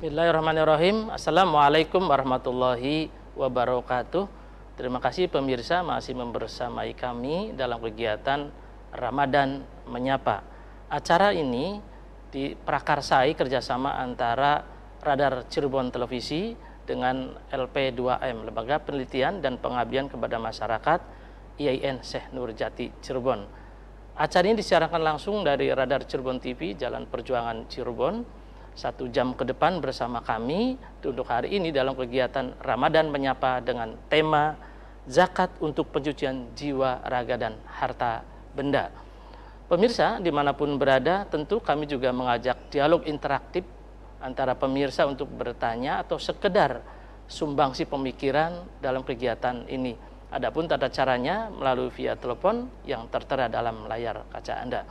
Bismillahirrahmanirrahim. Assalamualaikum warahmatullahi wabarakatuh. Terima kasih pemirsa masih membersamai kami dalam kegiatan Ramadan Menyapa. Acara ini diprakarsai kerjasama antara Radar Cirebon Televisi dengan LP2M, Lembaga Penelitian dan Pengabdian kepada Masyarakat IAIN Syekh Nurjati Cirebon. Acara ini disiarkan langsung dari Radar Cirebon TV, Jalan Perjuangan Cirebon. 1 jam ke depan bersama kami untuk hari ini dalam kegiatan Ramadan Menyapa dengan tema Zakat untuk Pencucian Jiwa, Raga, dan Harta Benda. Pemirsa dimanapun berada, tentu kami juga mengajak dialog interaktif antara pemirsa untuk bertanya atau sekedar sumbangsi pemikiran dalam kegiatan ini. Adapun tata caranya melalui via telepon yang tertera dalam layar kaca Anda.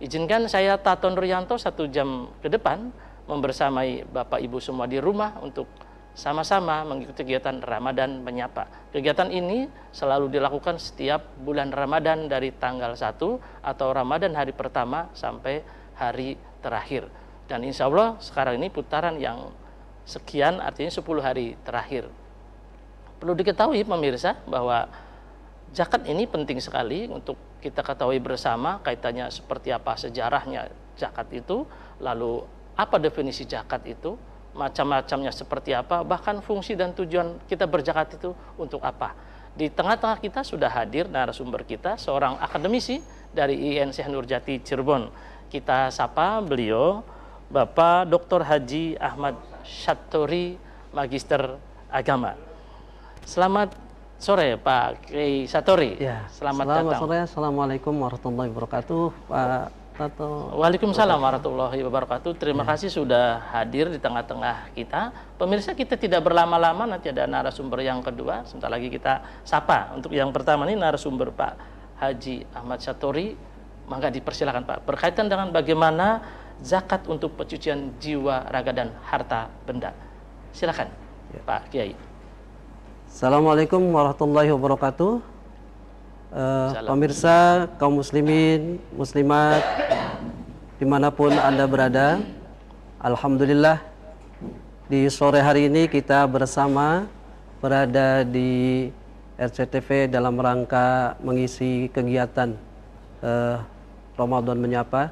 Izinkan saya Tato Nuryanto 1 jam ke depan membersamai Bapak Ibu semua di rumah untuk sama-sama mengikuti kegiatan Ramadan Menyapa. Kegiatan ini selalu dilakukan setiap bulan Ramadan dari tanggal 1 atau Ramadan hari pertama sampai hari terakhir. Dan insya Allah sekarang ini putaran yang sekian, artinya 10 hari terakhir. Perlu diketahui pemirsa bahwa zakat ini penting sekali untuk kita ketahui bersama kaitannya seperti apa sejarahnya zakat itu, lalu apa definisi zakat itu, macam-macamnya seperti apa, bahkan fungsi dan tujuan kita berzakat itu untuk apa. Di tengah-tengah kita sudah hadir narasumber kita, seorang akademisi dari IAIN Syekh Nurjati Cirebon. Kita sapa beliau, Bapak Dr. Haji Ahmad Syaturi, Magister Agama. Selamat sore Pak Kiai Satori. Ya, selamat datang. Sore. Assalamualaikum warahmatullahi wabarakatuh, Pak Tato. Waalaikumsalam warahmatullahi wabarakatuh. Terima kasih sudah hadir di tengah-tengah kita. Pemirsa, kita tidak berlama-lama, nanti ada narasumber yang kedua. Sebentar lagi kita sapa. Untuk yang pertama ini narasumber Pak Haji Ahmad Syaturi. Maka dipersilakan Pak, berkaitan dengan bagaimana zakat untuk pencucian jiwa, raga, dan harta benda. Silakan ya, Pak Kiai. Assalamualaikum warahmatullahi wabarakatuh. Pemirsa, kaum muslimin, muslimat, dimanapun Anda berada, alhamdulillah di sore hari ini kita bersama berada di RCTV dalam rangka mengisi kegiatan Ramadan Menyapa.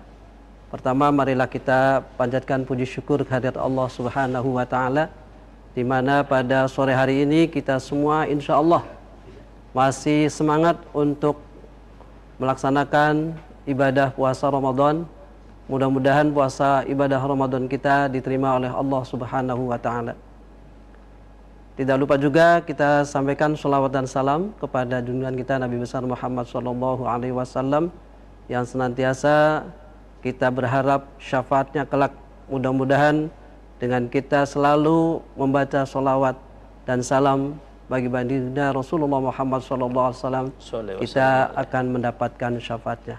Pertama, marilah kita panjatkan puji syukur kehadirat Allah Subhanahu wa Ta'ala, di mana pada sore hari ini kita semua insya Allah masih semangat untuk melaksanakan ibadah puasa Ramadan. Mudah-mudahan puasa ibadah Ramadan kita diterima oleh Allah Subhanahu wa Ta'ala. Tidak lupa juga kita sampaikan sholawat dan salam kepada junjungan kita Nabi besar Muhammad SAW yang senantiasa kita berharap syafaatnya kelak. Mudah-mudahan dengan kita selalu membaca sholawat dan salam bagi baginda Rasulullah Muhammad SAW, kita akan mendapatkan syafaatnya.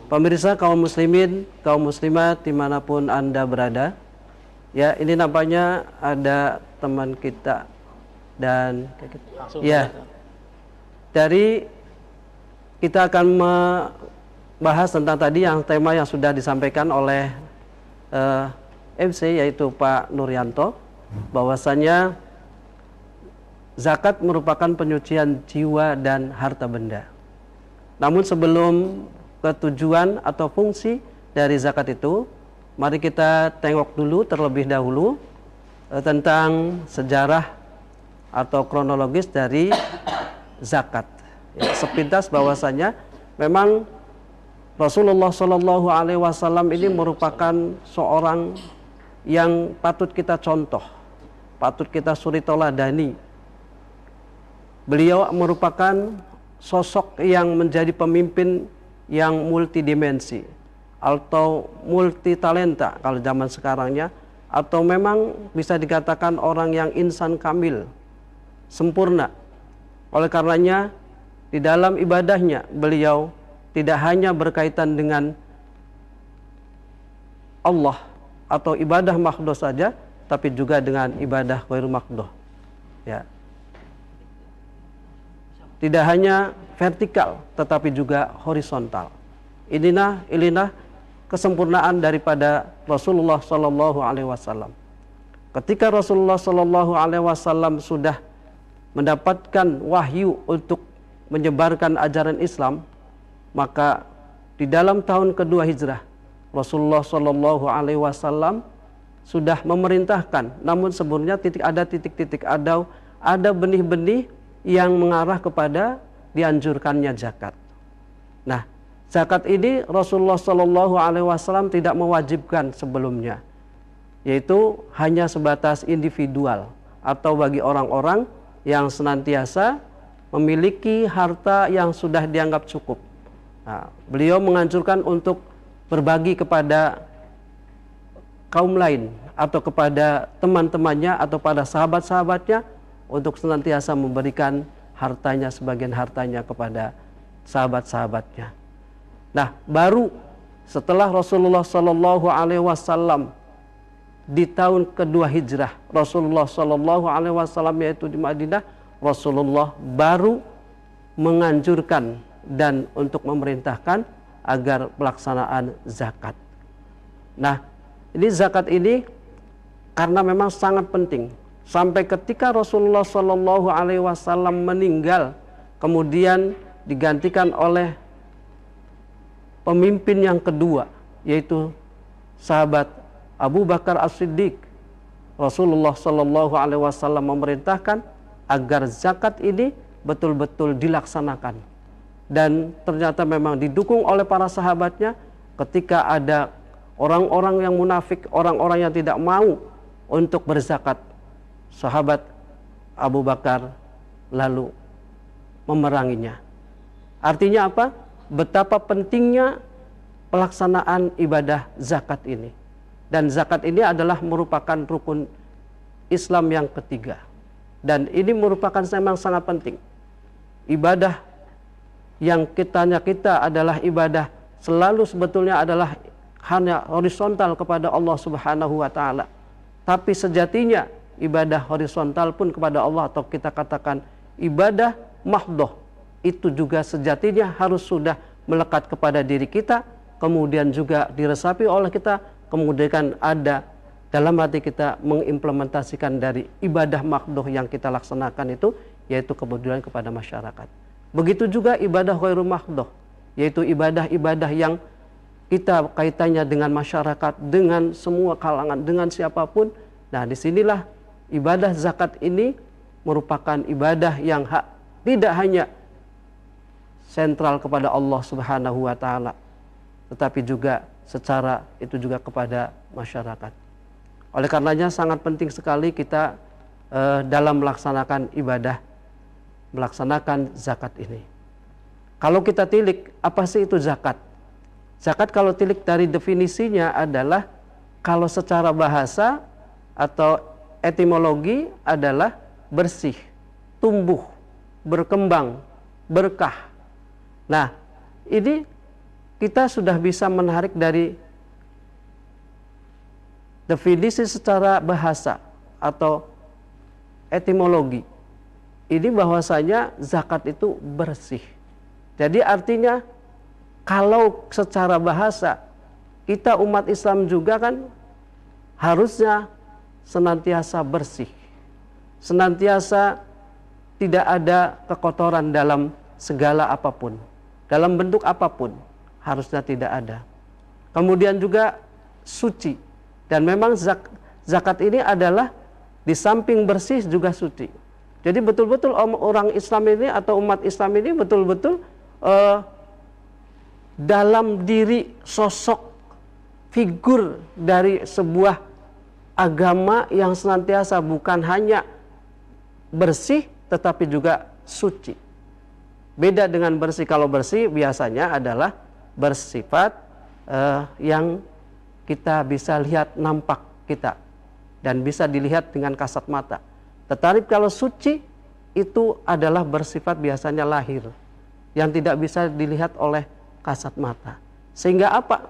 Pemirsa, kaum muslimin, kaum muslimat dimanapun Anda berada, ya ini nampaknya ada teman kita dan ya dari kita akan membahas tentang tadi yang tema yang sudah disampaikan oleh MC yaitu Pak Nuryanto, bahwasanya zakat merupakan penyucian jiwa dan harta benda. Namun sebelum ke tujuan atau fungsi dari zakat itu, mari kita tengok dulu terlebih dahulu tentang sejarah atau kronologis dari zakat. Ya, sepintas bahwasanya memang Rasulullah SAW ini merupakan seorang yang patut kita contoh, patut kita suri tauladani. Beliau merupakan sosok yang menjadi pemimpin yang multidimensi atau multitalenta kalau zaman sekarangnya, atau memang bisa dikatakan orang yang insan kamil, sempurna. Oleh karenanya di dalam ibadahnya beliau tidak hanya berkaitan dengan Allah atau ibadah makhdoh saja, tapi juga dengan ibadah ghairul makhdoh. Ya. Tidak hanya vertikal tetapi juga horizontal. Inilah kesempurnaan daripada Rasulullah Shallallahu Alaihi Wasallam. Ketika Rasulullah Shallallahu Alaihi Wasallam sudah mendapatkan wahyu untuk menyebarkan ajaran Islam, maka di dalam tahun kedua hijrah Rasulullah Shallallahu Alaihi Wasallam sudah memerintahkan, namun sebelumnya ada titik-titik ada benih-benih yang mengarah kepada dianjurkannya zakat. Nah, zakat ini Rasulullah Shallallahu Alaihi Wasallam tidak mewajibkan sebelumnya, yaitu hanya sebatas individual atau bagi orang-orang yang senantiasa memiliki harta yang sudah dianggap cukup. Nah, beliau menganjurkan untuk berbagi kepada kaum lain atau kepada teman-temannya atau pada sahabat-sahabatnya untuk senantiasa memberikan hartanya, sebagian hartanya kepada sahabat-sahabatnya. Nah, baru setelah Rasulullah Shallallahu Alaihi Wasallam di tahun kedua hijrah Rasulullah Shallallahu Alaihi Wasallam, yaitu di Madinah, Rasulullah baru menganjurkan dan untuk memerintahkan agar pelaksanaan zakat. Nah, ini zakat ini karena memang sangat penting. Sampai ketika Rasulullah Shallallahu Alaihi Wasallam meninggal, kemudian digantikan oleh pemimpin yang kedua, yaitu sahabat Abu Bakar As-Siddiq. Rasulullah Shallallahu Alaihi Wasallam memerintahkan agar zakat ini betul-betul dilaksanakan, dan ternyata memang didukung oleh para sahabatnya. Ketika ada orang-orang yang munafik, orang-orang yang tidak mau untuk berzakat, sahabat Abu Bakar lalu memeranginya. Artinya apa? Betapa pentingnya pelaksanaan ibadah zakat ini. Dan zakat ini adalah merupakan rukun Islam yang ketiga. Dan ini merupakan memang sangat penting. Ibadah yang kita adalah ibadah selalu sebetulnya adalah hanya horizontal kepada Allah Subhanahu wa Ta'ala. Tapi sejatinya ibadah horizontal pun kepada Allah, atau kita katakan ibadah mahdhah, itu juga sejatinya harus sudah melekat kepada diri kita, kemudian juga diresapi oleh kita, kemudian ada dalam hati kita mengimplementasikan dari ibadah mahdhah yang kita laksanakan itu, yaitu kemudian kepada masyarakat. Begitu juga ibadah ghairu mahdhah, yaitu ibadah-ibadah yang kita kaitannya dengan masyarakat, dengan semua kalangan, dengan siapapun. Nah, disinilah ibadah zakat ini merupakan ibadah yang tidak hanya sentral kepada Allah Subhanahu wa Ta'ala, tetapi juga secara itu juga kepada masyarakat. Oleh karenanya sangat penting sekali kita dalam melaksanakan ibadah, melaksanakan zakat ini. Kalau kita tilik, apa sih itu zakat? Zakat kalau tilik dari definisinya adalah, kalau secara bahasa atau etimologi adalah bersih, tumbuh, berkembang, berkah. Nah, ini kita sudah bisa menarik dari definisi secara bahasa atau etimologi. Ini bahwasanya zakat itu bersih. Jadi artinya kalau secara bahasa kita umat Islam juga kan harusnya senantiasa bersih, senantiasa tidak ada kekotoran dalam segala apapun, dalam bentuk apapun, harusnya tidak ada. Kemudian juga suci, dan memang zakat ini adalah di samping bersih juga suci. Jadi betul-betul orang Islam ini atau umat Islam ini betul-betul dalam diri sosok figur dari sebuah agama yang senantiasa bukan hanya bersih tetapi juga suci. Beda dengan bersih. Kalau bersih biasanya adalah bersifat yang kita bisa lihat nampak kita dan bisa dilihat dengan kasat mata. Tetapi kalau suci itu adalah bersifat biasanya lahir yang tidak bisa dilihat oleh kasat mata. Sehingga apa?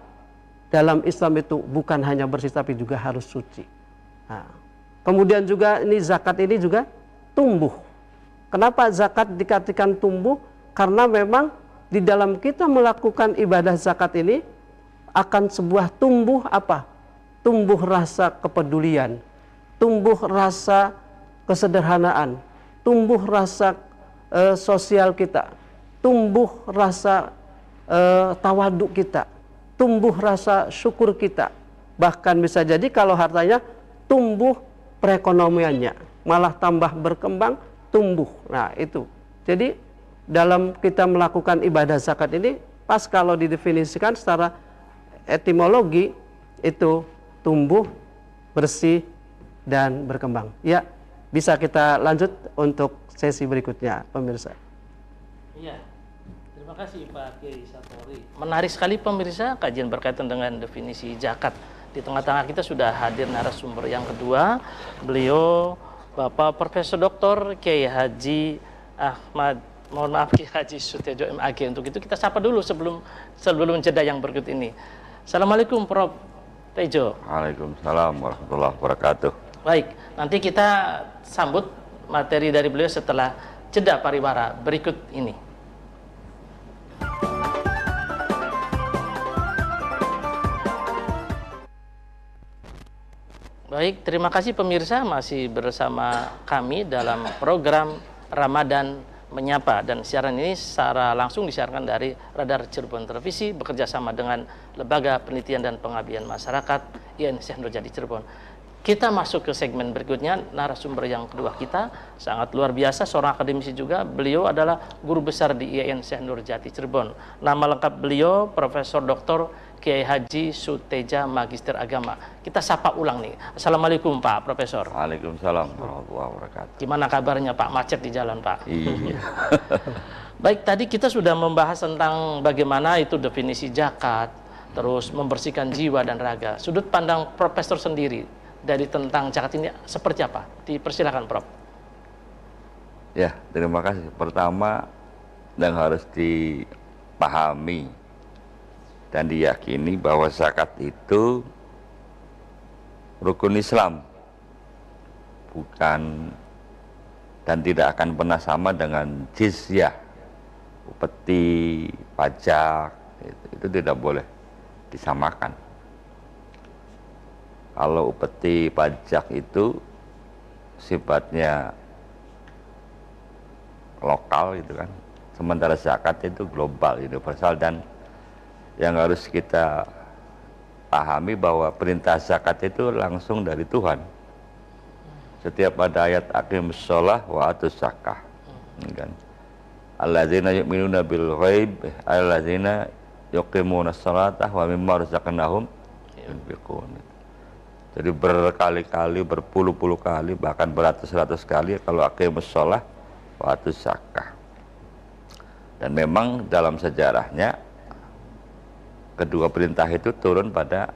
Dalam Islam itu bukan hanya bersih tapi juga harus suci. Nah, kemudian juga ini zakat ini juga tumbuh. Kenapa zakat dikatakan tumbuh? Karena memang di dalam kita melakukan ibadah zakat ini akan sebuah tumbuh apa? Tumbuh rasa kepedulian, tumbuh rasa kesederhanaan, tumbuh rasa sosial kita, tumbuh rasa tawaduk kita, tumbuh rasa syukur kita. Bahkan bisa jadi kalau hartanya tumbuh perekonomiannya, malah tambah berkembang, tumbuh. Nah itu. Jadi dalam kita melakukan ibadah zakat ini, pas kalau didefinisikan secara etimologi, itu tumbuh, bersih, dan berkembang. Ya, bisa kita lanjut untuk sesi berikutnya, pemirsa. Iya. Terima kasih Pak Kiai Satori. Menarik sekali pemirsa kajian berkaitan dengan definisi zakat. Di tengah-tengah kita sudah hadir narasumber yang kedua. Beliau Bapak Profesor Dr. Kiai Haji Ahmad, mohon maaf Kiai Haji Sutejo MAG. Untuk itu kita sapa dulu sebelum jeda yang berikut ini. Assalamualaikum Prof. Tejo. Waalaikumsalam warahmatullahi wabarakatuh. Baik, nanti kita sambut materi dari beliau setelah jeda pariwara berikut ini. Baik, terima kasih pemirsa masih bersama kami dalam program Ramadan Menyapa, dan siaran ini secara langsung disiarkan dari Radar Cirebon Televisi bekerja sama dengan Lembaga Penelitian dan Pengabdian Masyarakat IAIN Syekh Nurjati Cirebon. Kita masuk ke segmen berikutnya. Narasumber yang kedua kita sangat luar biasa, seorang akademisi juga. Beliau adalah guru besar di IAIN Syekh Nurjati Cirebon. Nama lengkap beliau Profesor Dr. Kiai Haji Suteja, Magister Agama. Kita sapa ulang nih. Assalamualaikum Pak Profesor. Waalaikumsalam warahmatullahi wabarakatuh. Gimana kabarnya Pak? Macet di jalan Pak? Iya. Baik, tadi kita sudah membahas tentang bagaimana itu definisi zakat, terus membersihkan jiwa dan raga. Sudut pandang Profesor sendiri dari tentang zakat ini seperti apa? Dipersilakan Prof. Ya, terima kasih. Pertama, yang harus dipahami dan diyakini bahwa zakat itu rukun Islam, bukan dan tidak akan pernah sama dengan jizyah, upeti, pajak. Itu tidak boleh disamakan. Kalau upeti, pajak itu sifatnya lokal gitu kan, sementara zakat itu global, universal. Dan yang harus kita pahami bahwa perintah zakat itu langsung dari Tuhan. Setiap ada ayat aqimus shalah wa atuz zakah, kan? Alladzina yu'minuna bil ghaib, alladzina yuqimuna sholata wa mimma razaqnahum yunfiqun. Jadi berkali-kali, berpuluh-puluh kali, bahkan beratus-ratus kali kalau aqimus shalah wa atuz zakah. Dan memang dalam sejarahnya kedua perintah itu turun pada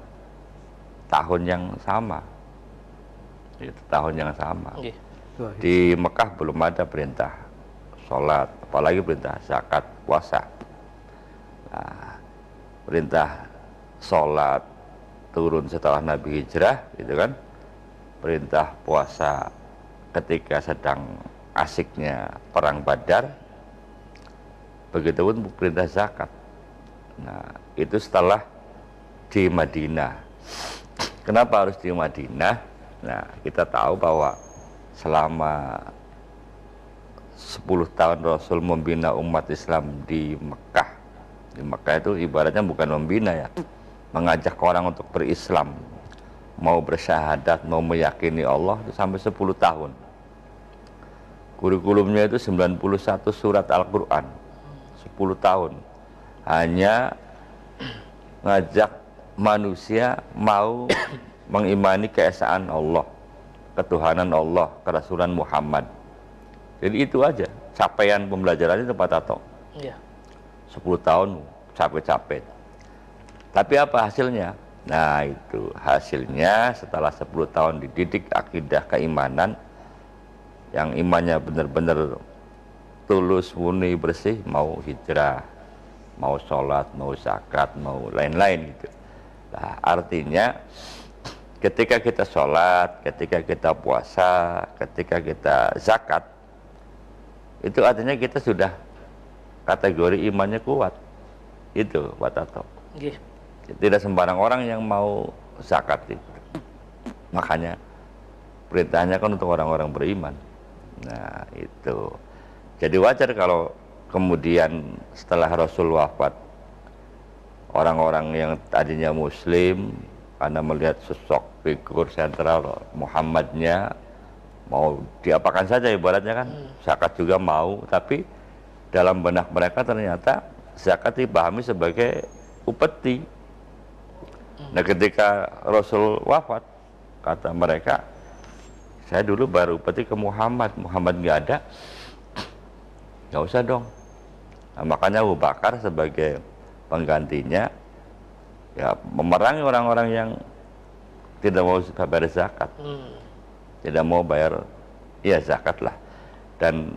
tahun yang sama. Itu tahun yang sama. Okay. Di Mekah belum ada perintah sholat, apalagi perintah zakat, puasa. Nah, perintah sholat turun setelah Nabi hijrah, gitu kan. Perintah puasa ketika sedang asiknya perang Badar. Begitupun perintah zakat. Nah, itu setelah di Madinah. Kenapa harus di Madinah? Nah, kita tahu bahwa selama 10 tahun Rasul membina umat Islam di Mekah. Di Mekah itu ibaratnya bukan membina ya, mengajak orang untuk berislam, mau bersyahadat, mau meyakini Allah itu sampai 10 tahun. Kurikulumnya itu 91 surat Al-Quran, 10 tahun. Hanya ngajak manusia mau mengimani keesaan Allah, ketuhanan Allah, kerasulan Muhammad. Jadi itu aja capaian pembelajarannya tempat atau Iya. 10 tahun capek-capek. Tapi apa hasilnya? Nah, itu hasilnya setelah 10 tahun dididik akidah keimanan, yang imannya benar-benar tulus, murni, bersih, mau hijrah, mau sholat, mau zakat, mau lain-lain gitu. Nah, artinya ketika kita sholat, ketika kita puasa, ketika kita zakat, itu artinya kita sudah kategori imannya kuat. Itu Pak Tato. Okay. Tidak sembarang orang yang mau zakat itu. Makanya perintahnya kan untuk orang-orang beriman. Nah itu. Jadi wajar kalau kemudian setelah Rasul wafat, orang-orang yang tadinya Muslim karena melihat sosok figur sentral Muhammadnya, mau diapakan saja ibaratnya kan, zakat juga mau, tapi dalam benak mereka ternyata zakat dipahami sebagai upeti. Nah ketika Rasul wafat, kata mereka, saya dulu baru upeti ke Muhammad nggak ada, nggak usah dong. Nah, makanya Abu Bakar sebagai penggantinya ya memerangi orang-orang yang tidak mau bayar zakat, tidak mau bayar ya zakat lah, dan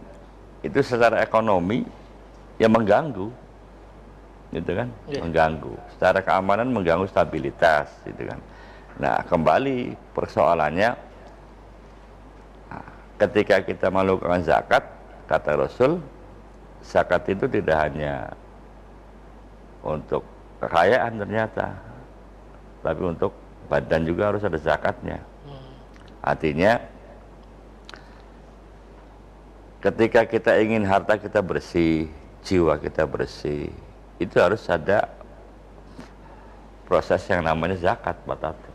itu secara ekonomi ya mengganggu, gitu kan, mengganggu secara keamanan, mengganggu stabilitas, gitu kan. Nah kembali persoalannya, ketika kita melakukan zakat, kata Rasul, zakat itu tidak hanya untuk kekayaan ternyata, tapi untuk badan juga harus ada zakatnya. Artinya ketika kita ingin harta kita bersih, jiwa kita bersih, itu harus ada proses yang namanya zakat, Pak Tato.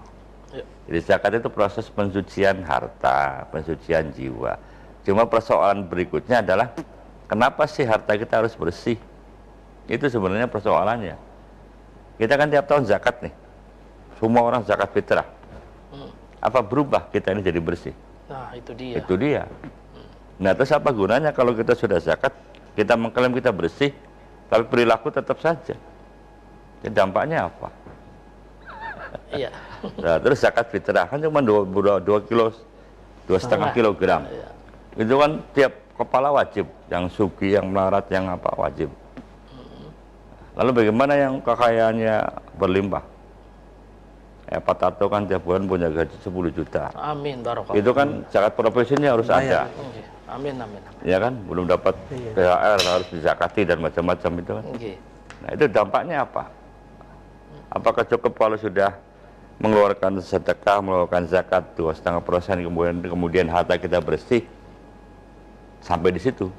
Jadi zakat itu proses pensucian harta, pensucian jiwa. Cuma persoalan berikutnya adalah kenapa sih harta kita harus bersih? Itu sebenarnya persoalannya. Kita kan tiap tahun zakat nih, semua orang zakat fitrah. Apa berubah kita ini jadi bersih? Nah itu dia. Itu dia. Nah terus apa gunanya kalau kita sudah zakat, kita mengklaim kita bersih, tapi perilaku tetap saja? Jadi dampaknya apa? Iya. Nah, terus zakat fitrah kan cuma 2 kilo, 2,5 kilogram. Itu kan tiap kepala wajib, yang sugi, yang melarat, yang apa wajib. Lalu bagaimana yang kekayaannya berlimpah? Pak Tato kan tiap bulan punya gaji 10 juta. Amin, barokallah. Itu kan zakat profesinya harus ada. Amin, amin. Ya kan, belum dapat THR harus dizakati dan macam-macam itu kan. Nah itu dampaknya apa? Apakah cukup kalau sudah mengeluarkan sedekah, mengeluarkan zakat 2,5%, kemudian harta kita bersih sampai di situ?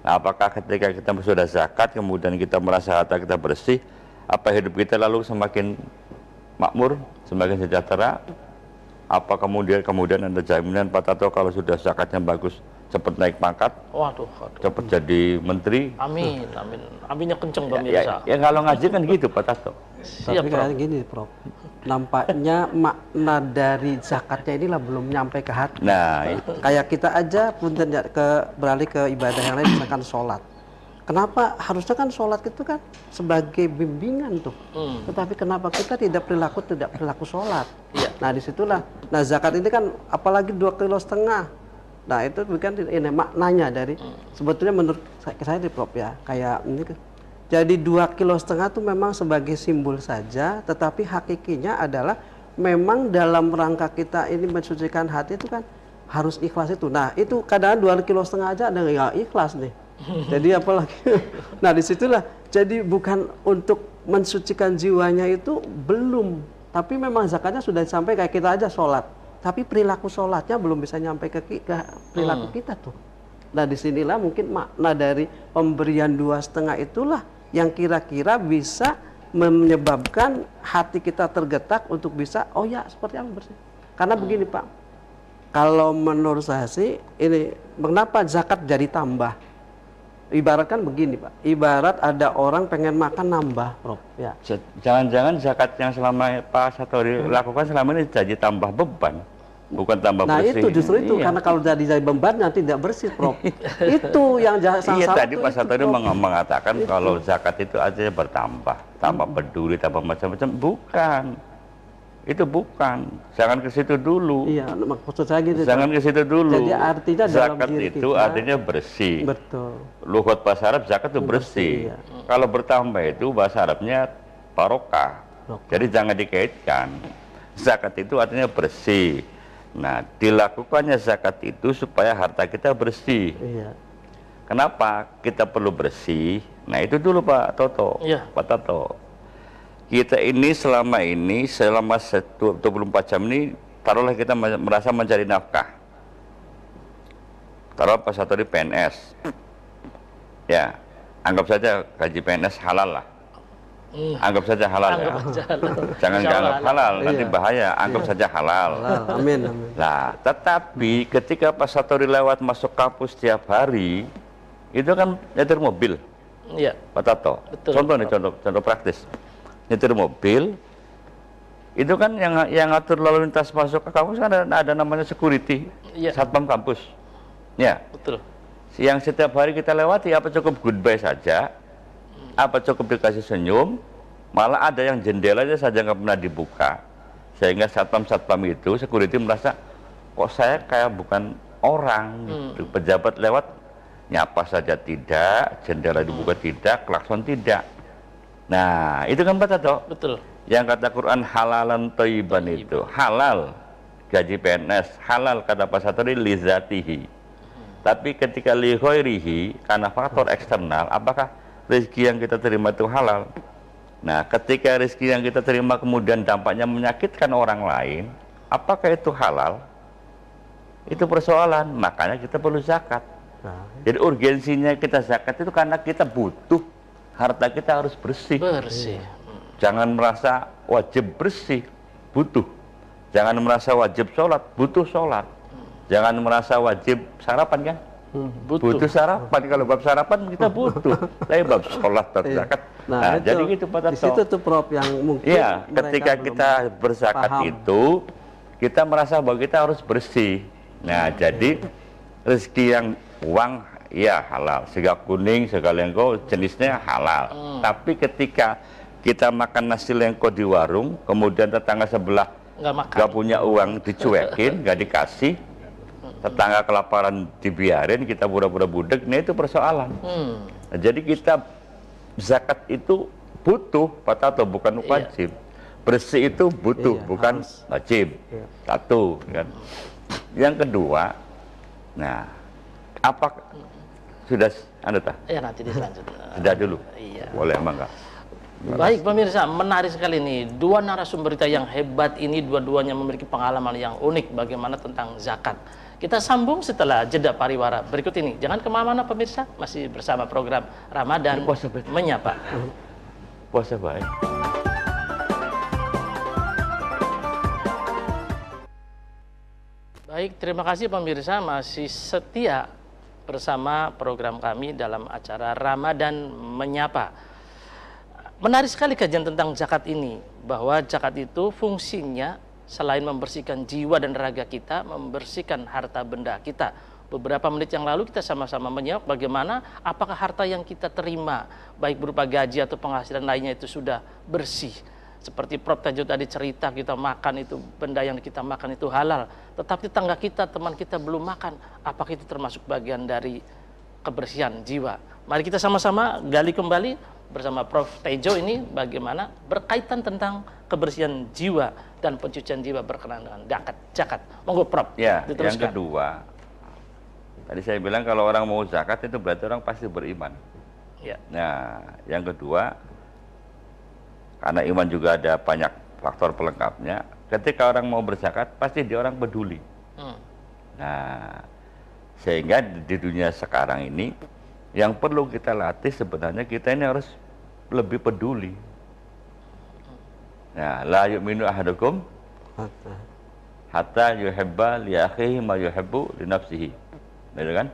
Nah, apakah ketika kita sudah zakat, kemudian kita merasa harta kita bersih, apa hidup kita lalu semakin makmur, semakin sejahtera? Apa kemudian ada jaminan Pak Tato kalau sudah zakatnya bagus, cepat naik pangkat, cepat jadi menteri? Amin, amin. Aminnya kenceng pemirsa. Ya kalau ngaji kan gitu Pak Tato. Tapi kayak gini Prof, nampaknya makna dari zakatnya inilah belum nyampe ke hati. Nah, kayak kita aja pun beralih ke ibadah yang lain, misalkan sholat. Kenapa harusnya kan sholat itu kan sebagai bimbingan tuh, tetapi kenapa kita tidak perilaku sholat? Nah disitulah, nah zakat ini kan apalagi 2,5 kilo. Nah itu bukan ini maknanya dari sebetulnya menurut saya di Prof ya, kayak ini jadi 2,5 kilo itu memang sebagai simbol saja, tetapi hakikinya adalah memang dalam rangka kita ini mensucikan hati itu kan harus ikhlas itu. Nah itu kadang 2,5 kilo aja ada nggak ikhlas nih. Jadi apalagi, nah disitulah jadi bukan untuk mensucikan jiwanya itu belum, tapi memang zakatnya sudah sampai kayak kita aja sholat, tapi perilaku sholatnya belum bisa nyampe ke perilaku kita tuh. Nah disinilah mungkin makna dari pemberian 2,5 itulah yang kira-kira bisa menyebabkan hati kita tergetak untuk bisa, oh ya seperti apa bersih. Karena begini Pak, kalau menurut saya sih ini mengapa zakat jadi tambah? Ibaratkan begini Pak, ibarat ada orang pengen makan nambah, Prof. Ya. Jangan-jangan zakat yang selama Pak Satori lakukan selama ini jadi tambah beban, bukan tambah bersih. Nah itu justru itu, karena kalau jadi beban nanti tidak bersih, Prof. Itu yang jangan salah. Tadi Pak Satori mengatakan itu. Kalau zakat itu artinya bertambah, tambah peduli, tambah macam-macam, bukan. Itu bukan, jangan ke situ dulu. Iya, maksud saya gitu. Jangan ke situ dulu. Jadi artinya zakat dalam diri itu kita, artinya bersih. Betul. Lugat bahasa Arab zakat itu bersih. Iya. Kalau bertambah itu bahasa Arabnya barokah. Jadi jangan dikaitkan. Zakat itu artinya bersih. Nah, dilakukannya zakat itu supaya harta kita bersih. Iya. Kenapa kita perlu bersih? Nah, itu dulu Pak Toto. Iya. Pak Toto. kita ini selama 24 jam ini, taruhlah kita merasa mencari nafkah. Taruh Pak Satori PNS. Ya, anggap saja gaji PNS halal lah. Anggap saja halal ya. Jangan dianggap halal, nanti bahaya. Anggap saja halal. Amin, amin. Nah, tetapi ketika Pak Satori lewat masuk kampus setiap hari, itu kan nyetir mobil. Iya. Pak Tato. Betul. Contoh nih, contoh praktis. Nyetir mobil, itu kan yang ngatur lalu lintas masuk ke kampus kan ada namanya security, satpam kampus. Ya. Betul. Yang setiap hari kita lewati, apa cukup goodbye saja, apa cukup dikasih senyum, malah ada yang jendelanya saja nggak pernah dibuka, sehingga satpam itu security merasa kok saya kayak bukan orang gitu. Pejabat lewat nyapa saja tidak, jendela dibuka tidak, klakson tidak. Nah itu kan Pak Tato. Betul. Yang kata Quran halalan thayyiban itu halal gaji PNS, halal kata Pak Satori lizatihi. Tapi ketika li ghairihi, karena faktor eksternal, apakah rezeki yang kita terima itu halal? Nah, ketika rezeki yang kita terima kemudian dampaknya menyakitkan orang lain, apakah itu halal? Itu persoalan, makanya kita perlu zakat. Jadi urgensinya kita zakat itu karena kita butuh, harta kita harus bersih. Jangan merasa wajib bersih, butuh. Jangan merasa wajib sholat, butuh sholat. Jangan merasa wajib sarapan kan? Butuh sarapan. Kalau bab sarapan kita butuh. Tapi bab sholat, bab zakat. Nah itu, jadi gitu Pak Tato. Di situ tuh Prof yang mungkin ketika kita berzakat itu, kita merasa bahwa kita harus bersih. Nah jadi rezeki yang uang ya halal, sega kuning, sega lengko jenisnya halal. Tapi ketika kita makan nasi lengko di warung, kemudian tetangga sebelah nggak punya uang dicuekin, nggak dikasih, tetangga kelaparan dibiarin, kita pura-pura budek, nah itu persoalan. Nah, jadi kita zakat itu butuh Pak Tato, bukan wajib. Bersih itu butuh, bukan wajib. Satu kan. Yang kedua, nah apa sudah Anda tak? Ya nanti diselanjutkan. Sudah dulu. Boleh emang enggak? Baik pemirsa, menarik sekali nih. Dua narasumber kita yang hebat ini, dua-duanya memiliki pengalaman yang unik bagaimana tentang zakat. Kita sambung setelah jeda pariwara berikut ini. Jangan kemana-mana pemirsa, masih bersama program Ramadan Menyapa. Puasa baik. Baik, terima kasih pemirsa masih setia bersama program kami dalam acara Ramadan Menyapa. Menarik sekali kajian tentang zakat ini, bahwa zakat itu fungsinya selain membersihkan jiwa dan raga kita, membersihkan harta benda kita. Beberapa menit yang lalu kita sama-sama menyimak bagaimana apakah harta yang kita terima, baik berupa gaji atau penghasilan lainnya itu sudah bersih. Seperti Prof Tajo tadi cerita, kita makan itu, benda yang kita makan itu halal. Tetapi tetangga kita, teman kita belum makan, apakah itu termasuk bagian dari kebersihan jiwa? Mari kita sama-sama gali kembali bersama Prof Tejo ini bagaimana berkaitan tentang kebersihan jiwa dan pencucian jiwa berkenaan dengan zakat. Monggo Prof. Ya, yang kedua, tadi saya bilang kalau orang mau zakat itu berarti orang pasti beriman. Ya. Nah, yang kedua, karena iman juga ada banyak faktor pelengkapnya. Ketika orang mau berzakat, pasti dia orang peduli. Nah, sehingga di dunia sekarang ini yang perlu kita latih sebenarnya kita ini harus lebih peduli. Nah, la yu'minu ahadukum hatta yuhibba li akhihi ma yuhibbu li nafsihi. Betul kan?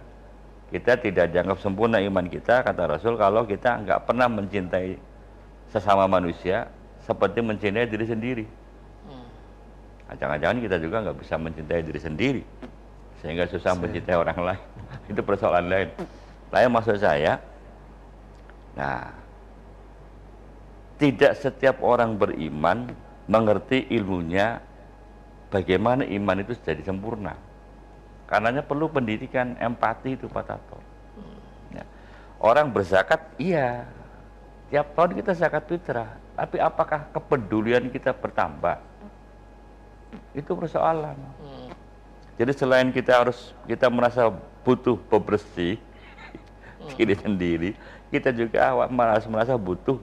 Kita tidak dianggap sempurna iman kita, kata Rasul, kalau kita nggak pernah mencintai sesama manusia seperti mencintai diri sendiri. Jangan-jangan kita juga nggak bisa mencintai diri sendiri, sehingga susah mencintai orang lain. Itu persoalan lain. Lain maksud saya, nah, tidak setiap orang beriman mengerti ilmunya bagaimana iman itu jadi sempurna. Karenanya perlu pendidikan empati itu Pak Tato. Ya. Orang berzakat, iya, tiap tahun kita zakat fitrah, tapi apakah kepedulian kita bertambah? Itu persoalan. Jadi selain kita merasa butuh pembersih diri sendiri, kita juga merasa butuh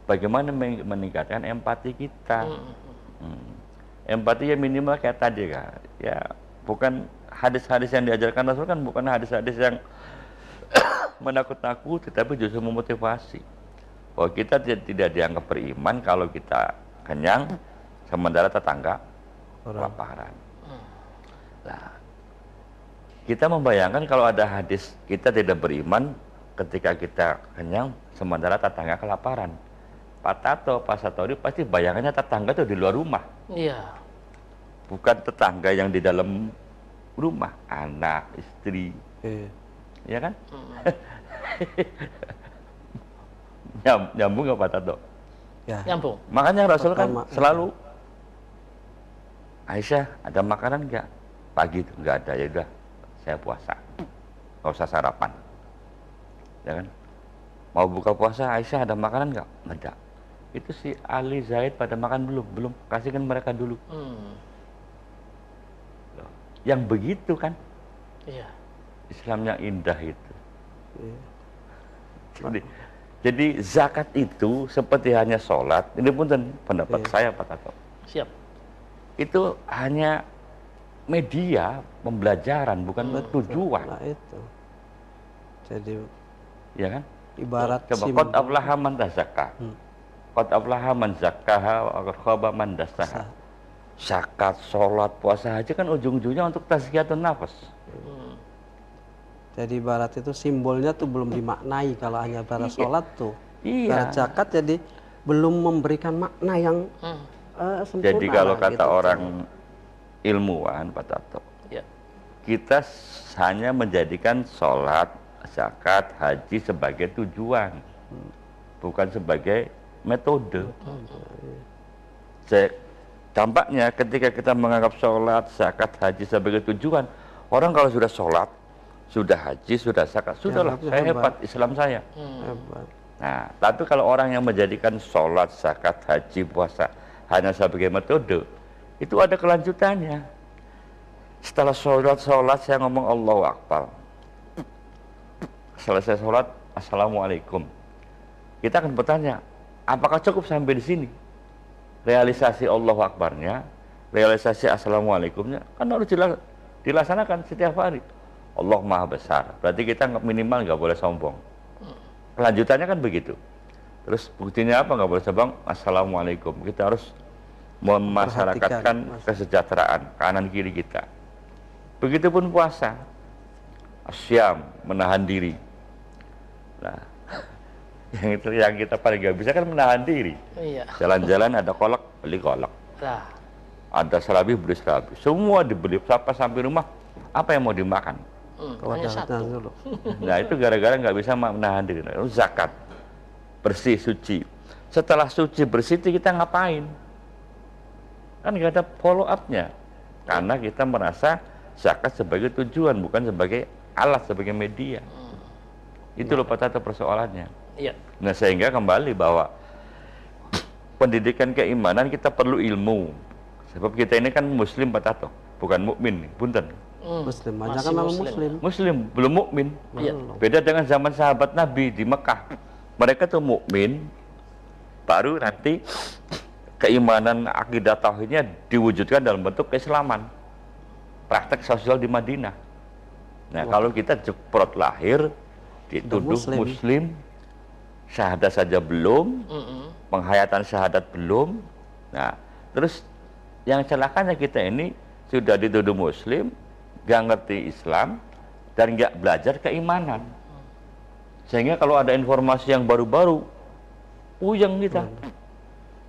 bagaimana meningkatkan empati kita. Empati ya minimal kayak tadi kan, ya bukan hadis-hadis yang diajarkan Rasul kan bukan hadis-hadis yang menakut-nakuti, tapi justru memotivasi bahwa kita tidak dianggap beriman kalau kita kenyang sementara tetangga kelaparan. Nah, kita membayangkan kalau ada hadis kita tidak beriman ketika kita kenyang sementara tetangga kelaparan. Pak Tato, Pak Satori pasti bayangannya tetangga itu di luar rumah. Iya. Bukan tetangga yang di dalam rumah, anak, istri. Ya kan? Nyambung nggak Pak Tato? Ya. Nyambung. Makanya Rasul kan Pertama, selalu, Aisyah ada makanan nggak? Pagi itu nggak ada, ya udah saya puasa, nggak usah sarapan. Ya kan? Mau buka puasa, Aisyah ada makanan nggak? Nggak ada. Itu si Ali Zaid pada makan belum, kasihkan mereka dulu. Loh, yang begitu kan? Iya. Islam yang indah itu. Jadi zakat itu seperti hanya sholat. Ini pun pendapat saya Pak Tato. Siap. Itu hanya media pembelajaran, bukan tujuan. Nah itu. Jadi Ya kan? ibarat Coba qad aflaha man tazakka. Qad aflaha man zakkaha wa qad khaba man dassaha. Zakat, sholat, puasa haji kan ujung-ujungnya untuk tazkiyatun nafas. Jadi ibarat itu simbolnya tuh belum dimaknai kalau hanya pada sholat tuh. Iya. Karena zakat jadi belum memberikan makna yang sempurna. Jadi kalau lah, kata gitu. orang ilmuwan Pak Tato, Ya. kita hanya menjadikan sholat, zakat, haji sebagai tujuan, bukan sebagai metode. Dampaknya ketika kita menganggap sholat, zakat, haji sebagai tujuan, orang kalau sudah sholat, sudah haji, sudah zakat, sudahlah, itu saya hebat. hebat Islam saya. Hebat. Nah, tapi kalau orang yang menjadikan sholat, zakat, haji, puasa hanya sebagai metode, itu ada kelanjutannya. Setelah sholat saya ngomong Allahu Akbar. Selesai sholat, Assalamualaikum. Kita akan bertanya, apakah cukup sampai di sini? Realisasi Allahu Akbarnya, realisasi Assalamualaikumnya, kan harus dilaksanakan setiap hari. Allah Maha Besar, berarti kita minimal nggak boleh sombong. Kelanjutannya kan begitu. Terus buktinya apa? Nggak boleh sombong. Assalamualaikum. Kita harus memasyarakatkan kesejahteraan kanan kiri kita. Begitupun puasa, asyam, menahan diri. Nah, yang kita paling nggak bisa kan menahan diri. Iya. Jalan-jalan ada kolak, beli kolak. Nah. Ada serabi, beli serabi. Semua dibeli sampai rumah. Apa yang mau dimakan? Hanya satu. Dulu. Nah itu gara-gara nggak bisa menahan diri. Itu zakat, bersih, suci. Setelah suci, bersih itu kita ngapain? Kan nggak ada follow up-nya. Karena kita merasa zakat sebagai tujuan, bukan sebagai alat, sebagai media. Itu loh Pak Tato persoalannya. Iya. Nah sehingga kembali bahwa pendidikan keimanan kita perlu ilmu. Sebab kita ini kan muslim Pak Tato, bukan mukmin, punten. Muslim aja Masih kan nama muslim. muslim. Muslim, belum mukmin. Iya. Beda dengan zaman sahabat Nabi di Mekah. Mereka tuh mukmin, baru nanti keimanan akidah tauhidnya diwujudkan dalam bentuk keislaman. Praktek sosial di Madinah. Nah, kalau kita jeprot lahir dituduh muslim, syahadat saja belum, penghayatan syahadat belum. Nah, terus yang celakanya kita ini sudah dituduh muslim, gak ngerti Islam, dan gak belajar keimanan. Sehingga kalau ada informasi yang baru-baru, puyeng kita.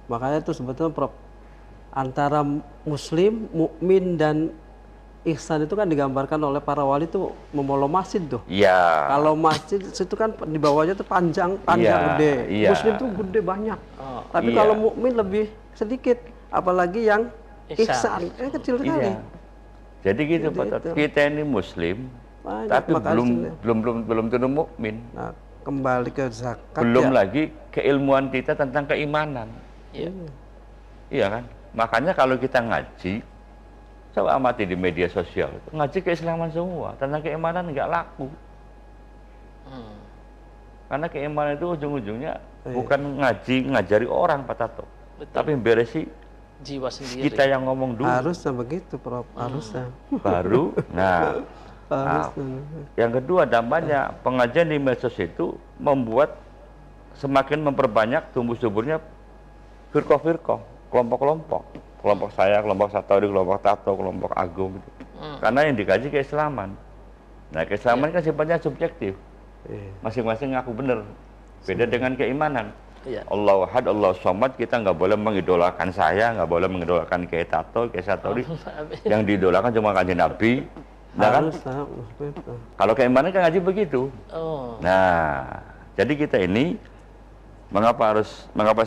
Makanya itu sebetulnya Prof, antara muslim, mukmin dan ihsan itu kan digambarkan oleh para wali itu memolong masjid tuh. Iya. Kalau masjid itu kan di bawahnya tuh panjang Iya, gede. iya. Muslim tuh gede banyak. Tapi iya. kalau mukmin lebih sedikit, apalagi yang ihsan, kecil sekali. Iya. Jadi gitu Pak Tato. Kita ini muslim, Banyak, tapi makanya belum tentu mukmin. Nah, kembali ke zakat Belum ya. lagi keilmuan kita tentang keimanan. Iya. Iya kan? Makanya kalau kita ngaji, coba amati di media sosial, ngaji keislaman semua, tentang keimanan nggak laku. Karena keimanan itu ujung-ujungnya bukan ngajari orang Pak Tato, Betul. tapi beresi Jiwa sendiri. kita yang ngomong dulu. Harusnya begitu, Prof. Harusnya. Baru, nah, Harusnya. yang kedua dampaknya pengajian di medsos itu membuat semakin memperbanyak tumbuh suburnya firqah-firqah, kelompok-kelompok. Kelompok saya, kelompok Satori, kelompok Tato, kelompok Agung gitu. Karena yang dikaji keislaman. Nah, keislaman kan sifatnya subjektif. Iya. Masing-masing ngaku benar. Beda dengan keimanan. Iya. Allahu Ahad, Allahu Somad, kita nggak boleh mengidolakan saya, nggak boleh mengidolakan Kiai Tato, Kiai Satori. Yang diidolakan cuma kanjeng Nabi. Nah, kan? Harusnya begitu. Kalau keimanan kan ngaji begitu. Oh. Nah, jadi kita ini mengapa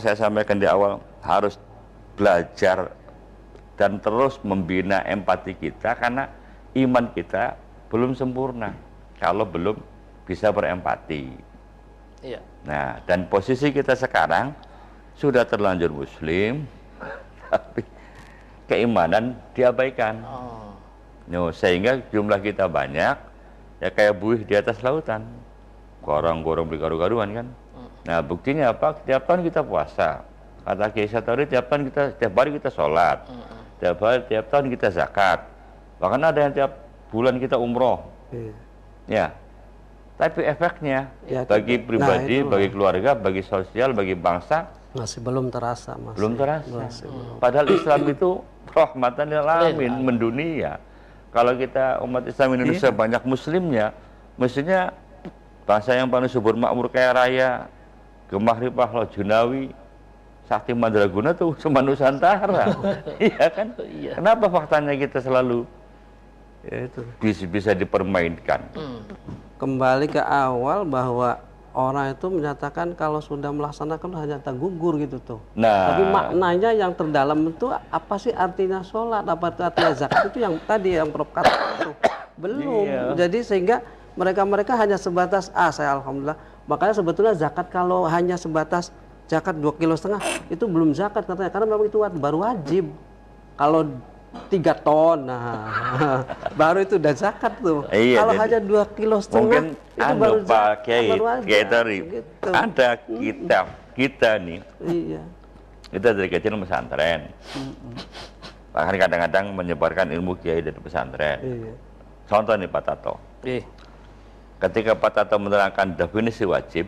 saya sampaikan di awal harus belajar dan terus membina empati kita karena iman kita belum sempurna kalau belum bisa berempati. Iya. Nah, dan posisi kita sekarang sudah terlanjur muslim tapi keimanan diabaikan. Oh. No, sehingga jumlah kita banyak ya kayak buih di atas lautan. Gorong-gorong beli garu-garuan kan. Nah, buktinya apa? Tiap tahun kita puasa. Kata Kiai Satori, tiap hari kita sholat. Tiap tahun kita zakat. Bahkan ada yang tiap bulan kita umroh. Iya. Ya. Tapi efeknya Ya, bagi pribadi, itulah. bagi keluarga, bagi sosial, bagi bangsa Masih belum terasa, Mas. belum terasa. Masih belum. Padahal Islam itu rahmatan lil alamin, mendunia. Kalau kita umat Islam Indonesia banyak muslimnya, mestinya bangsa yang paling subur makmur kaya raya, gemah ripah lo junawi, sakti mandraguna tuh cuma Nusantara. Iya kan? Iya. Kenapa faktanya kita selalu Ya itu. bisa dipermainkan? Kembali ke awal bahwa orang itu menyatakan kalau sudah melaksanakan hanya tak gugur gitu tuh. Nah, Tapi maknanya yang terdalam itu apa sih artinya sholat, apa itu artinya zakat, itu yang tadi yang Prof kata itu belum. Iya. Jadi sehingga mereka hanya sebatas saya alhamdulillah. Makanya sebetulnya zakat kalau hanya sebatas zakat 2,5 kilo itu belum zakat katanya, karena memang itu baru wajib. Kalau 3 ton, nah baru itu udah zakat tuh. Iya, Kalau jadi hanya 2,5 kilo mungkin itu baru Pak Kiai, baru wajib. Kiai Tori, Gitu. ada kita nih, Iya. kita dari kecil pesantren. Bahkan kadang-kadang menyebarkan ilmu kiai dari pesantren. Iya. Contoh nih Pak Tato. Ketika Pak Tato menerangkan definisi wajib,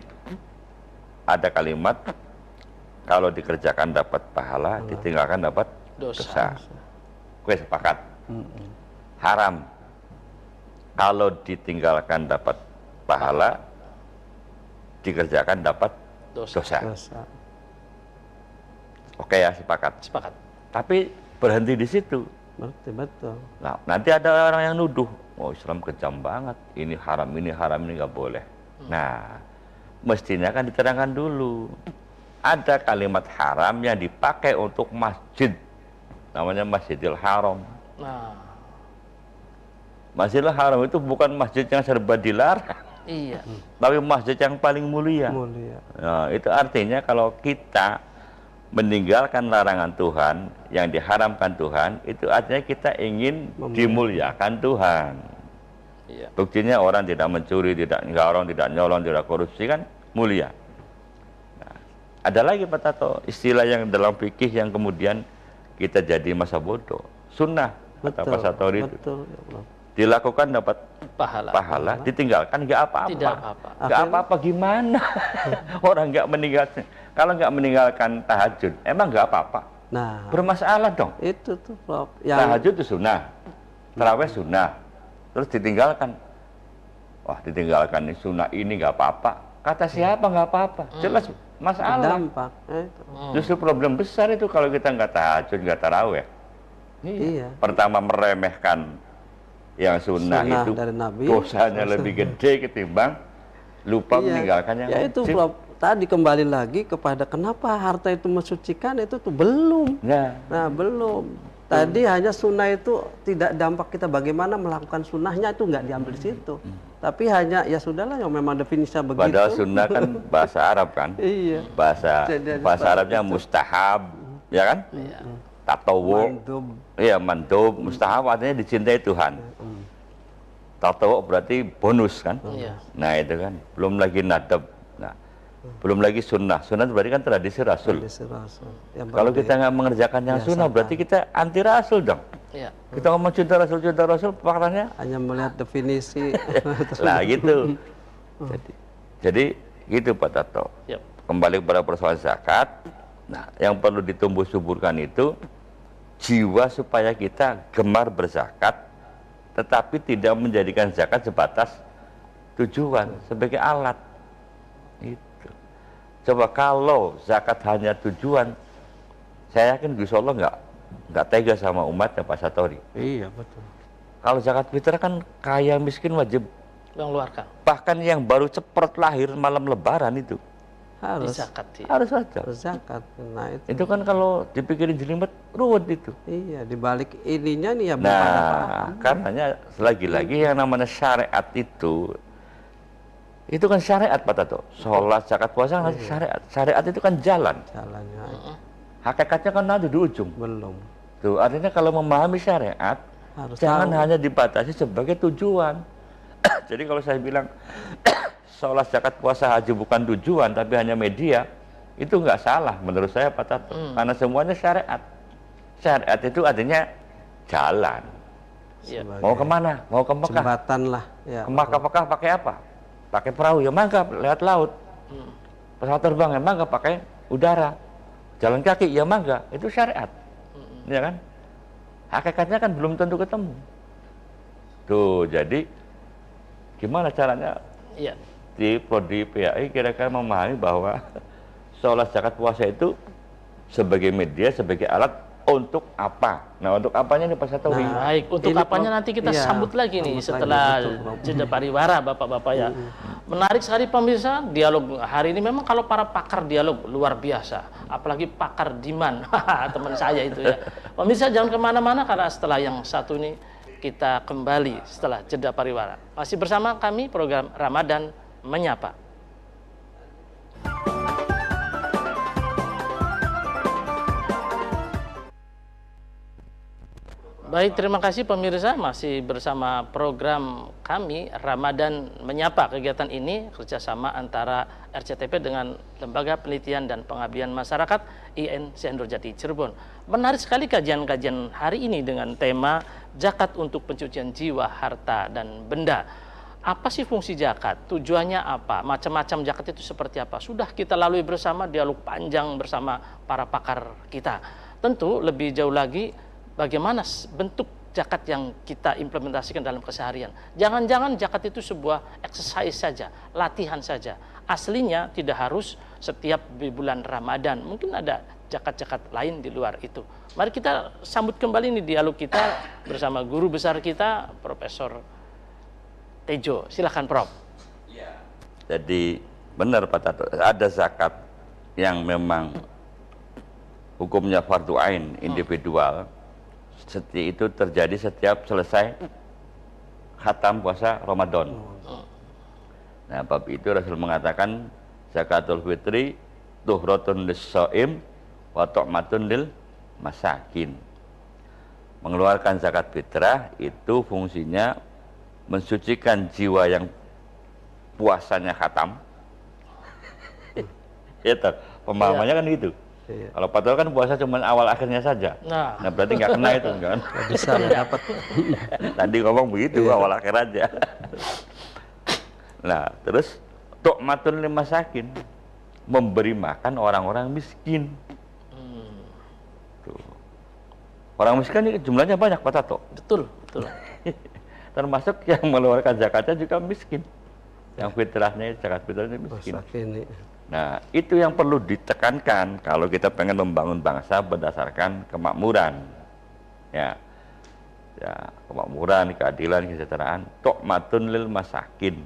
ada kalimat kalau dikerjakan dapat pahala, ditinggalkan dapat dosa. Gue sepakat. Haram kalau ditinggalkan dapat pahala, dikerjakan dapat dosa. Oke ya, sepakat. Sepakat. Tapi berhenti di situ. Betul. Nah, nanti ada orang yang nuduh, oh Islam kejam banget, ini haram, ini nggak boleh. Nah, mestinya kan diterangkan dulu. Ada kalimat haram yang dipakai untuk masjid, namanya Masjidil Haram. Nah, Masjidil Haram itu bukan masjid yang serba dilarang, iya. tapi masjid yang paling mulia. Mulia. Nah, itu artinya kalau kita meninggalkan larangan Tuhan yang diharamkan Tuhan, itu artinya kita ingin dimuliakan Tuhan. Iya. Buktinya orang tidak mencuri, tidak ngarong, tidak nyolong, tidak korupsi kan mulia. Nah, ada lagi Pak Tato, istilah yang dalam fikih yang kemudian kita jadi masa bodoh. Sunnah kata Pak Satori itu. Betul. Ya Allah. Dilakukan dapat Pahala. ditinggalkan nggak apa-apa. Tidak apa-apa. Nggak apa-apa gimana? Orang nggak meninggalkan. Kalau nggak meninggalkan tahajud, emang nggak apa-apa. Nah, Bermasalah dong. itu tuh Prof. Tahajud itu sunnah, tarawih sunnah, terus ditinggalkan. Wah, ditinggalkan ini sunnah ini nggak apa-apa. Kata siapa nggak apa-apa? Jelas masalah. dampak. Justru problem besar itu kalau kita nggak tahajud, nggak tarawih. Iya. Pertama meremehkan yang sunnah itu, dari Nabi. dosanya lebih gede ketimbang lupa meninggalkan yang ya itu wajib. Prof. Tadi kembali lagi kepada kenapa harta itu mensucikan, itu tuh belum. Nah, belum. Tadi hanya sunnah itu tidak dampak kita bagaimana melakukan sunnahnya itu nggak diambil di situ. Tapi hanya ya sudahlah yang memang definisinya begitu. Padahal sunnah kan bahasa Arab kan. Iya. Bahasa Arabnya mustahab, ya kan? Tatawu. Iya, mandub, mustahab artinya dicintai Tuhan. Tatawu berarti bonus kan? Iya. Nah, itu kan. Belum lagi nadab. Nah, Belum lagi sunnah. Sunnah berarti kan tradisi Rasul. Tradisi Rasul. Yang Kalau perlu kita nggak mengerjakan yang sunnah, biasakan. berarti kita anti Rasul dong. Ya. Kita ngomong cinta Rasul, faktanya hanya melihat definisi. lah gitu. Jadi gitu Pak Tato. Yap. Kembali kepada persoalan zakat. Nah, yang perlu ditumbuh suburkan itu jiwa supaya kita gemar berzakat, tetapi tidak menjadikan zakat sebatas tujuan sebagai alat. Itu. Coba kalau zakat hanya tujuan, saya yakin Gus Allah nggak tega sama umatnya Pak Satori. Iya betul. Kalau zakat fitrah kan kaya miskin wajib. Mengeluarkan. Bahkan yang baru ceprot lahir malam Lebaran itu Harus Zakat. Ya. harus ada. berzakat. Nah Itu kan kalau dipikirin jelimet ruwet itu. iya, dibalik ininya nih ya bukan Nah, apa-apa. karenanya lagi-lagi yang namanya syariat itu kan syariat Pak Tato. Sholat, zakat, puasa kan syariat. Syariat itu kan jalan. Jalannya Hakikatnya kan ada di ujung. belum. Tuh, artinya kalau memahami syariat, Harus jangan tahu. hanya dibatasi sebagai tujuan. Jadi kalau saya bilang sholat, zakat, puasa, haji bukan tujuan tapi hanya media, itu nggak salah menurut saya Pak Tato. Karena semuanya syariat. Syariat itu artinya jalan. Ya. Mau kemana? Mau ke Mekah? Jembatan lah. Ya, Ke Mekah pakai apa? Pakai perahu ya mangga lewat laut. Pesawat terbang ya mangga pakai udara. Jalan kaki ya mangga, itu syariat. Ya kan? Hakikatnya kan belum tentu ketemu. Tuh, jadi gimana caranya Ya. di Prodi PAI kira-kira memahami bahwa sholat, zakat, puasa itu sebagai media, sebagai alat untuk apa? Nah, untuk apanya nih Pak Satowi? Baik, untuk Ini apanya Prof, nanti kita iya, sambut lagi nih sambut setelah lagi, betul, Prof. jeda pariwara Bapak-bapak ya. Menarik sekali pemirsa, dialog hari ini memang kalau para pakar dialog luar biasa. Apalagi pakar Diman, teman saya itu ya. Pemirsa jangan kemana-mana karena setelah yang satu ini kita kembali setelah jeda pariwara. Masih bersama kami program Ramadan Menyapa. Baik, terima kasih pemirsa, masih bersama program kami Ramadan Menyapa. Kegiatan ini kerjasama antara RCTP dengan Lembaga Penelitian dan Pengabdian Masyarakat IN Syekh Nurjati Cirebon. Menarik sekali kajian-kajian hari ini dengan tema zakat untuk pencucian jiwa, harta, dan benda. Apa sih fungsi zakat? Tujuannya apa? Macam-macam zakat itu seperti apa? Sudah kita lalui bersama dialog panjang bersama para pakar kita. Tentu lebih jauh lagi bagaimana bentuk zakat yang kita implementasikan dalam keseharian. Jangan-jangan zakat itu sebuah exercise saja, latihan saja. Aslinya tidak harus setiap di bulan Ramadan. Mungkin ada zakat-zakat lain di luar itu. Mari kita sambut kembali nih dialog kita bersama guru besar kita, Profesor Tejo. Silakan Prof. Jadi benar Pak Tato, ada zakat yang memang hukumnya fardu ain individual. Itu terjadi setiap selesai khatam puasa Ramadan. Nah, bab itu Rasul mengatakan zakatul fitri tuhratun lis-shaim wa tu'matun lil masakin. Mengeluarkan zakat fitrah itu fungsinya mensucikan jiwa yang puasanya khatam. Itu pemahamannya kan gitu. Iya. Kalau padahal kan puasa cuma awal akhirnya saja. Nah, Berarti nggak kena itu kan. Nggak bisa nggak dapat. Tadi ngomong begitu awal akhir aja. Nah, terus tu'matun lil masakin, memberi makan orang-orang miskin. Tuh. Orang miskin ini jumlahnya banyak Pak Tato. betul, betul. Termasuk yang mengeluarkan zakatnya juga miskin. Yang fitrahnya zakat fitrahnya miskin. Masak ini. Nah, itu yang perlu ditekankan kalau kita pengen membangun bangsa berdasarkan kemakmuran. Ya, kemakmuran, keadilan, kesejahteraan. Tu'matun lil masakin.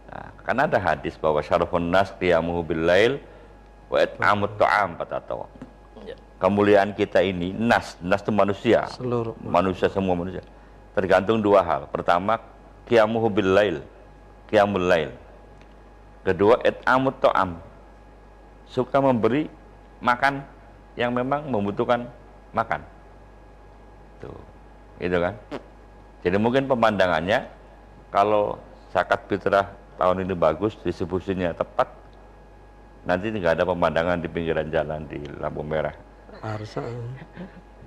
Nah, karena ada hadis bahwa syarafun nas qiyamuhu bil lail wa it'amut ta'am Pak Tato. Ya. Kemuliaan kita ini, nas itu manusia. Seluruh Manusia, semua manusia. Tergantung dua hal. Pertama, qiyamuhu bil lail, qiyamul lail. Kedua, it'amut ta'am, suka memberi makan yang memang membutuhkan makan. Tuh, itu kan. Jadi mungkin pemandangannya kalau zakat fitrah tahun ini bagus, distribusinya tepat, nanti nggak ada pemandangan di pinggiran jalan di lampu merah. Harusnya.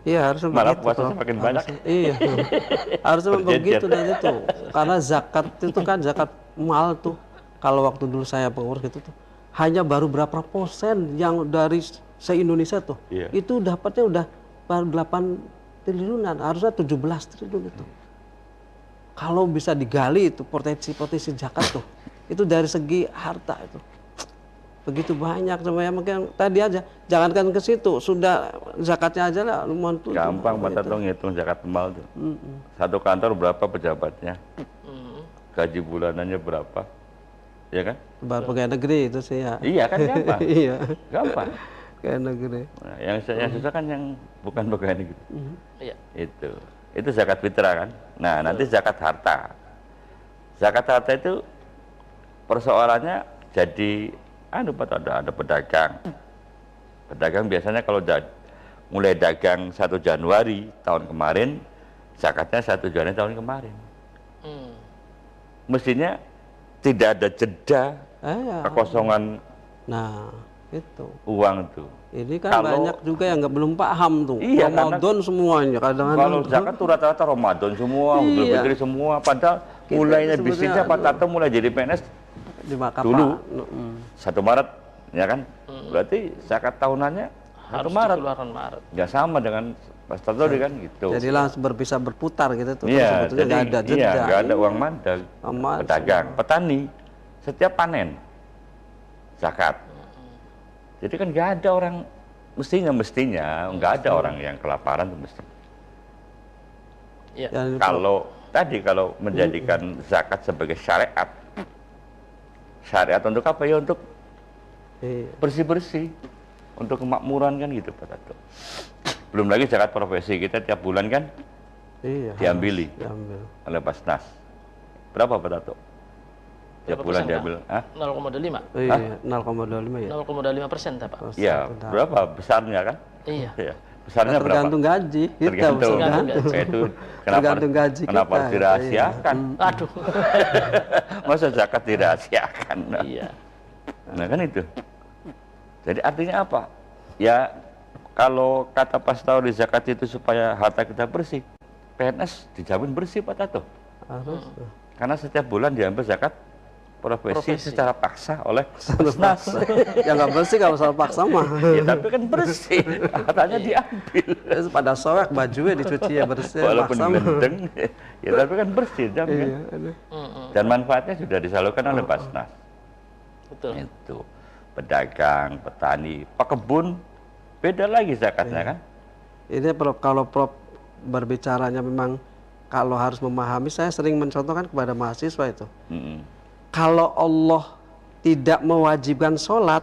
Iya, harusnya Malah begitu. puasa semakin banyak. Iya. Harusnya memang Berjejer. begitu nanti tuh. Karena zakat itu kan zakat mal tuh. Kalau waktu dulu saya pengurus gitu tuh, hanya baru berapa persen yang dari se-Indonesia tuh. Iya. Itu dapatnya udah baru 8 triliunan, harusnya 17 triliun itu. Kalau bisa digali itu potensi zakat tuh, itu dari segi harta itu begitu banyak semuanya. Mungkin tadi aja, jangankan ke situ, sudah zakatnya aja lah lumayan tuh. Gampang Pak Tato ngitung zakat mal tuh. Satu kantor berapa pejabatnya, gaji bulanannya berapa, ya kan? Baru pegawai negeri itu sih ya. Iya kan gampang. Iya, Gampang. pegawai negeri. Nah, yang susah kan yang bukan pegawai negeri. Iya. Itu zakat fitrah kan. Nah, nanti zakat harta. Zakat harta itu persoalannya jadi Pak Tato, ada pedagang. Pedagang biasanya kalau mulai dagang 1 Januari tahun kemarin, zakatnya 1 Januari tahun kemarin. Mestinya tidak ada jeda Ya. kekosongan Nah, itu. uang tuh. Ini kan banyak juga yang belum paham tuh. Iya, Ramadan semuanya kadang-kadang. Kalau zakat tuh rata-rata Ramadan semua, Idul Iya. Fitri semua. Padahal Kita mulainya sebetulnya, bisnisnya Pak Tato mulai jadi PNS di Makapa. dulu 1 Maret, ya kan? Berarti zakat tahunannya 1 Harus Maret. dikeluarkan Maret. Ya sama dengan Pak Tato kan gitu. Jadi langsung bisa berputar gitu tuh. Iya, Sebetulnya nggak ada jeda. iya, nggak ada uang mandang. Aman, Pedagang, petani, setiap panen zakat. Jadi kan nggak ada orang, mestinya nggak ada orang yang kelaparan tuh mesti. Iya. Dan Kalau menjadikan zakat sebagai syariat untuk apa ya? Untuk iya. bersih-bersih, untuk kemakmuran kan gitu Pak Tato. Belum lagi zakat profesi kita tiap bulan kan Iya, diambili diambil. oleh Basnas. Berapa Pak Tato? Tiap Berapa bulan persen, Pak? diambil? Hah? 0,25. Iya, 0,25 ya. 0,25% Pak. Iya, berapa besarnya kan? Iya. Iya. Besarnya berapa? Tergantung gaji kita. Tergantung. Tergantung Itu Tergantung gaji kenapa kita. harus dirahasiakan? Aduh. Masa zakat dirahasiakan? Iya. Nah kan itu. Jadi artinya apa? Ya kalau kata Pak Tato di zakat itu supaya harta kita bersih, PNS dijamin bersih Pak Tato. Harus. Karena setiap bulan diambil zakat profesi Profesi. secara paksa oleh Basnas. Ya nggak bersih kalau soal paksa mah. Ya tapi kan bersih, hartanya diambil. Terus pada soak bajunya dicuci ya bersih. Walaupun paksa mah. gelendeng, ya tapi kan bersih, diambil. Iya, aduh. Dan manfaatnya sudah disalurkan oleh Basnas. Betul. Itu pedagang, petani, pekebun, beda lagi zakatnya kan? Ini kalau Prof berbicaranya memang kalau harus memahami, saya sering mencontohkan kepada mahasiswa itu. Mm-mm. Kalau Allah tidak mewajibkan sholat,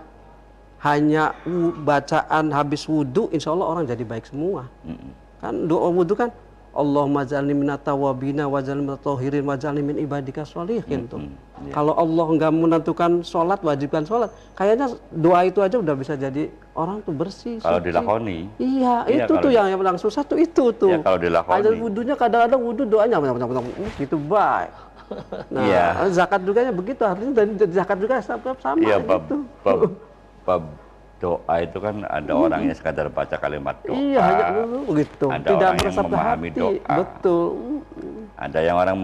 hanya bacaan habis wudhu, insya Allah orang jadi baik semua. Kan doa wudhu kan, Allahumma ja'alni minat tawabina wa ja'alni minat tahirin wa ja'alni min ibadika sholihin tuh. Kalau Allah nggak menentukan sholat, wajibkan sholat, kayaknya doa itu aja udah bisa jadi orang tuh bersih. Kalau suci. dilakoni. Iya, Iya, itu kalau tuh yang paling susah tuh itu tuh. Ya, kalau dilakoni. Ada wudhunya kadang-kadang wudhu doanya gitu baik. Nah, Iya. zakat juga begitu, artinya dari zakat juga sama Iya, gitu. bab doa itu kan ada orang yang sekadar baca kalimat doa. Iya, hanya begitu. Ada Tidak orang yang meresap ke memahami hati. doa. Betul. Ada yang orang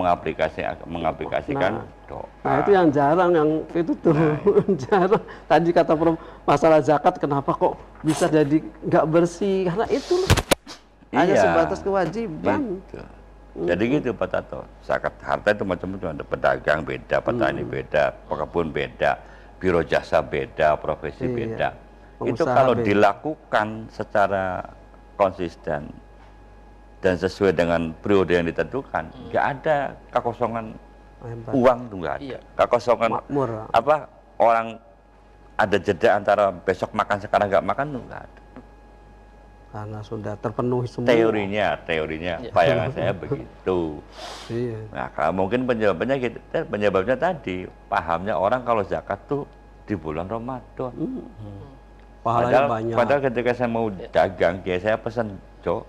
mengaplikasikan doa. Nah, itu yang jarang, yang itu tuh jarang. Tadi kata Prof, masalah zakat kenapa kok bisa jadi nggak bersih? Karena itu hanya Iya. sebatas kewajiban. Gitu. Jadi gitu Pak Tato, zakat harta itu macam-macam, ada pedagang beda, petani beda, pekebun beda, biro jasa beda, profesi Iya. beda. Itu Pengusaha kalau beda. dilakukan secara konsisten dan sesuai dengan periode yang ditentukan, nggak ada kekosongan Hebat. uang tuh nggak ada. Iya. Kekosongan Makmur. apa orang ada jeda antara besok makan sekarang nggak makan tuh nggak ada. Karena sudah terpenuhi semua. Teorinya, Iya. bayangan saya begitu. Iya. Nah, kalau mungkin penyebabnya tadi pahamnya orang kalau zakat tuh di bulan Ramadan. Pahalanya banyak. Padahal ketika saya mau dagang, ya saya pesan, Cok,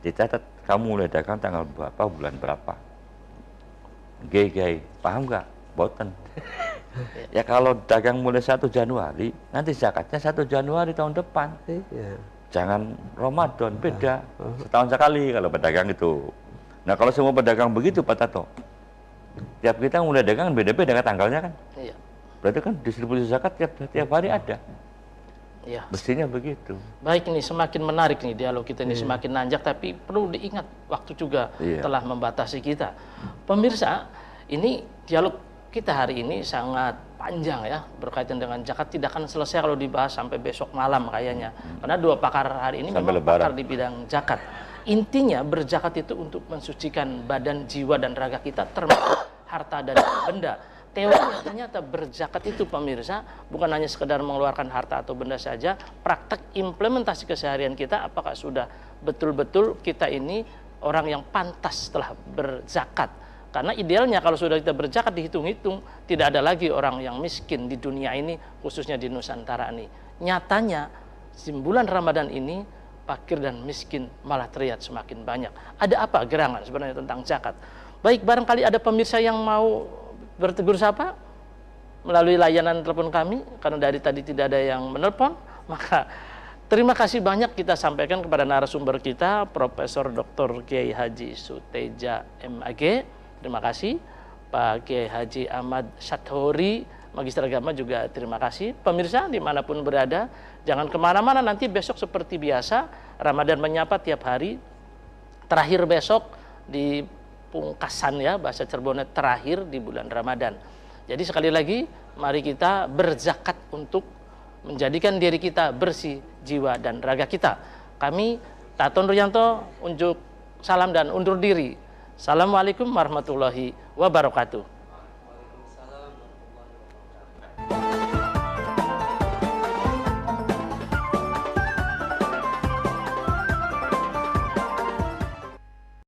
dicatat kamu mulai dagang tanggal berapa, bulan berapa. Gay, paham nggak? Boten. Ya kalau dagang mulai 1 Januari, nanti zakatnya 1 Januari tahun depan. Iya. Jangan Ramadan, beda. Setahun sekali kalau pedagang itu. Nah kalau semua pedagang begitu Pak Tato, tiap kita mulai dagang beda-beda kan tanggalnya kan. Iya. Berarti kan distribusi zakat tiap hari ada. Iya. Mestinya begitu. Baik, ini semakin menarik nih dialog kita ini, semakin nanjak, tapi perlu diingat waktu juga telah membatasi kita. Pemirsa, ini dialog kita hari ini sangat panjang ya, berkaitan dengan zakat, tidak akan selesai kalau dibahas sampai besok malam kayaknya. Karena dua pakar hari ini Sampai memang pakar di bidang zakat. Intinya berzakat itu untuk mensucikan badan, jiwa, dan raga kita, termasuk harta dan benda. Teorinya ternyata berzakat itu pemirsa bukan hanya sekedar mengeluarkan harta atau benda saja, praktek implementasi keseharian kita, apakah sudah betul-betul kita ini orang yang pantas setelah berzakat. Karena idealnya kalau sudah kita berzakat dihitung-hitung, tidak ada lagi orang yang miskin di dunia ini, khususnya di Nusantara ini. Nyatanya di bulan Ramadan ini fakir dan miskin malah terlihat semakin banyak. Ada apa gerangan sebenarnya tentang zakat? Baik, barangkali ada pemirsa yang mau bertegur sapa melalui layanan telepon kami, karena dari tadi tidak ada yang menelpon. Maka terima kasih banyak kita sampaikan kepada narasumber kita, Profesor Dr. Kiai Haji Suteja MAG. Terima kasih. Pak Kiai Haji Ahmad Syadhori, Magister Agama, juga terima kasih. Pemirsa dimanapun berada, jangan kemana-mana, nanti besok seperti biasa Ramadan Menyapa tiap hari. Terakhir besok di pungkasan ya, bahasa Cirebonnya terakhir di bulan Ramadan. Jadi sekali lagi mari kita berzakat untuk menjadikan diri kita bersih jiwa dan raga kita. Kami Tato Nuryanto unjuk salam dan undur diri. Assalamualaikum warahmatullahi wabarakatuh.